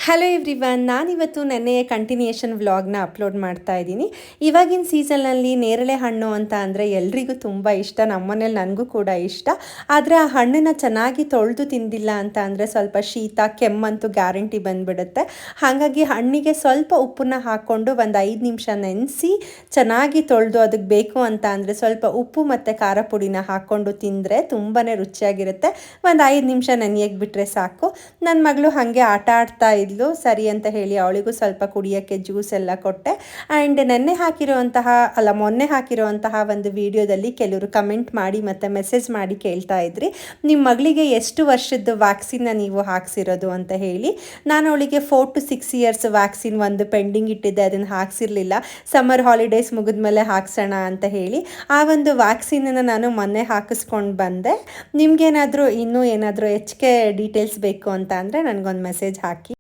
Hello everyone, ನಾನಿವತ್ತು ನೆನ್ನೆಯ continuation ವ್ಲಾಗ್ನ upload ಮಾಡ್ತಾ ಇದ್ದೀನಿ. ಇವಾಗಿನ ಸೀಸನ್ನಲ್ಲಿ ನೇರಳೆ ಹಣ್ಣು ಅಂತ ಅಂದರೆ ಎಲ್ರಿಗೂ ತುಂಬ ಇಷ್ಟ. ನಮ್ಮನೇಲಿ ನನಗೂ ಕೂಡ ಇಷ್ಟ. ಆದರೆ ಆ ಹಣ್ಣನ್ನು ಚೆನ್ನಾಗಿ ತೊಳೆದು ತಿಂದಿಲ್ಲ ಅಂತ ಅಂದರೆ ಸ್ವಲ್ಪ ಶೀತ ಕೆಮ್ಮಂತೂ ಗ್ಯಾರಂಟಿ ಬಂದುಬಿಡುತ್ತೆ. ಹಾಗಾಗಿ ಹಣ್ಣಿಗೆ ಸ್ವಲ್ಪ ಉಪ್ಪನ್ನ ಹಾಕ್ಕೊಂಡು ಒಂದು 5 ನಿಮಿಷ ನೆನೆಸಿ ಚೆನ್ನಾಗಿ ತೊಳೆದು ಅದಕ್ಕೆ ಬೇಕು ಅಂತ ಅಂದರೆ ಸ್ವಲ್ಪ ಉಪ್ಪು ಮತ್ತು ಖಾರ ಪುಡಿನ ಹಾಕ್ಕೊಂಡು ತಿಂದರೆ ತುಂಬಾ ರುಚಿಯಾಗಿರುತ್ತೆ. ಒಂದು 5 ನಿಮಿಷ ನೆನೆಯಕ್ಕೆ ಬಿಟ್ಟರೆ ಸಾಕು. ನನ್ನ ಮಗಳು ಹಾಗೆ ಆಟ ಆಡ್ತಾ ಇದ್ಲು. ಸರಿ ಅಂತ ಹೇಳಿ ಅವಳಿಗೂ ಸ್ವಲ್ಪ ಕುಡಿಯೋಕ್ಕೆ ಜ್ಯೂಸ್ ಎಲ್ಲ ಕೊಟ್ಟೆ. ಆ್ಯಂಡ್ ಮೊನ್ನೆ ಹಾಕಿರುವಂತಹ ಒಂದು ವಿಡಿಯೋದಲ್ಲಿ ಕೆಲವರು ಕಮೆಂಟ್ ಮಾಡಿ ಮತ್ತು ಮೆಸೇಜ್ ಮಾಡಿ ಕೇಳ್ತಾ ಇದ್ರಿ, ನಿಮ್ಮ ಮಗಳಿಗೆ ಎಷ್ಟು ವರ್ಷದ ವ್ಯಾಕ್ಸಿನ್ನ ನೀವು ಹಾಕ್ಸಿರೋದು ಅಂತ ಹೇಳಿ. ನಾನು ಅವಳಿಗೆ 4 to 6 ಇಯರ್ಸ್ ವ್ಯಾಕ್ಸಿನ್ ಒಂದು ಪೆಂಡಿಂಗ್ ಇಟ್ಟಿದ್ದೆ, ಅದನ್ನು ಹಾಕ್ಸಿರ್ಲಿಲ್ಲ. ಸಮ್ಮರ್ ಹಾಲಿಡೇಸ್ ಮುಗಿದ್ಮೇಲೆ ಹಾಕ್ಸೋಣ ಅಂತ ಹೇಳಿ ಆ ಒಂದು ವ್ಯಾಕ್ಸಿನನ್ನು ನಾನು ಮೊನ್ನೆ ಹಾಕಿಸ್ಕೊಂಡು ಬಂದೆ. ನಿಮಗೇನಾದರೂ ಇನ್ನೂ ಏನಾದರೂ ಹೆಚ್ಚಿಗೆ ಡೀಟೇಲ್ಸ್ ಬೇಕು ಅಂತ ಅಂದರೆ ನನಗೊಂದು ಮೆಸೇಜ್ ಹಾಕಿ.